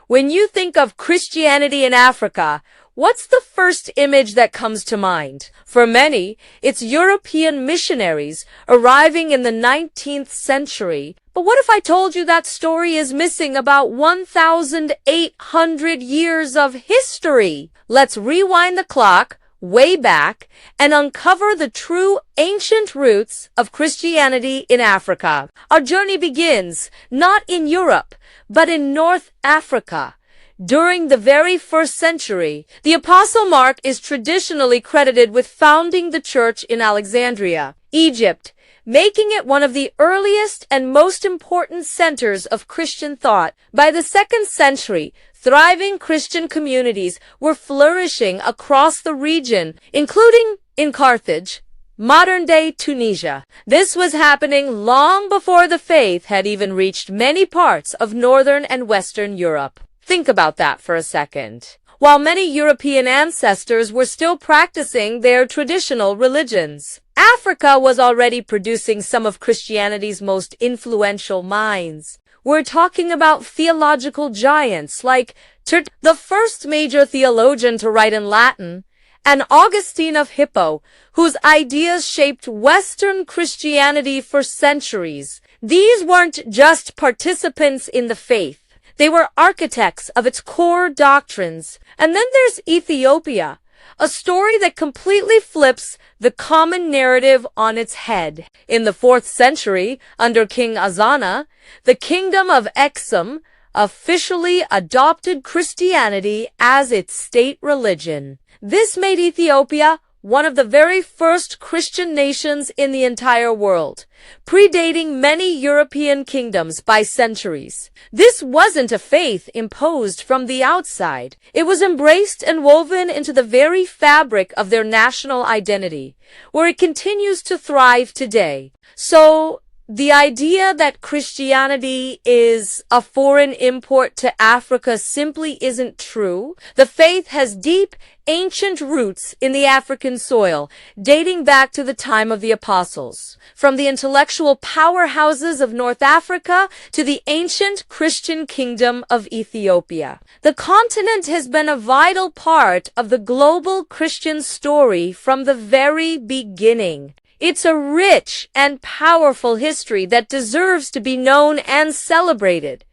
When you think of Christianity in Africa, what's the first image that comes to mind? For many, it's European missionaries arriving in the 19th century. But what if I told you that story is missing about 1,800 years of history? Let's rewind the clock way back and uncover the true ancient roots of Christianity in Africa. Our journey begins not in Europe, but in North Africa. During the very first century, the Apostle Mark is traditionally credited with founding the church in Alexandria, Egypt, making it one of the earliest and most important centers of Christian thought. By the 2nd century, thriving Christian communities were flourishing across the region, including in Carthage, modern-day Tunisia. This was happening long before the faith had even reached many parts of Northern and Western Europe. Think about that for a second. While many European ancestors were still practicing their traditional religions, Africa was already producing some of Christianity's most influential minds. We're talking about theological giants like Tertullian, the first major theologian to write in Latin, and Augustine of Hippo, whose ideas shaped Western Christianity for centuries. These weren't just participants in the faith. They were architects of its core doctrines. And then there's Ethiopia, a story that completely flips the common narrative on its head. In the 4th century, under King Azana, the kingdom of Exum officially adopted Christianity as its state religion. This made Ethiopia one of the very first Christian nations in the entire world, predating many European kingdoms by centuries. This wasn't a faith imposed from the outside. It was embraced and woven into the very fabric of their national identity, where it continues to thrive today. So, the idea that Christianity is a foreign import to Africa simply isn't true. The faith has deep, ancient roots in the African soil, dating back to the time of the apostles. From the intellectual powerhouses of North Africa to the ancient Christian kingdom of Ethiopia, the continent has been a vital part of the global Christian story from the very beginning. It's a rich and powerful history that deserves to be known and celebrated.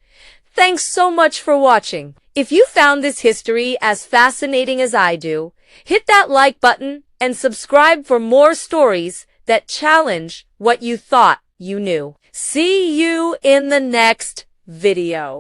Thanks so much for watching. If you found this history as fascinating as I do, hit that like button and subscribe for more stories that challenge what you thought you knew. See you in the next video.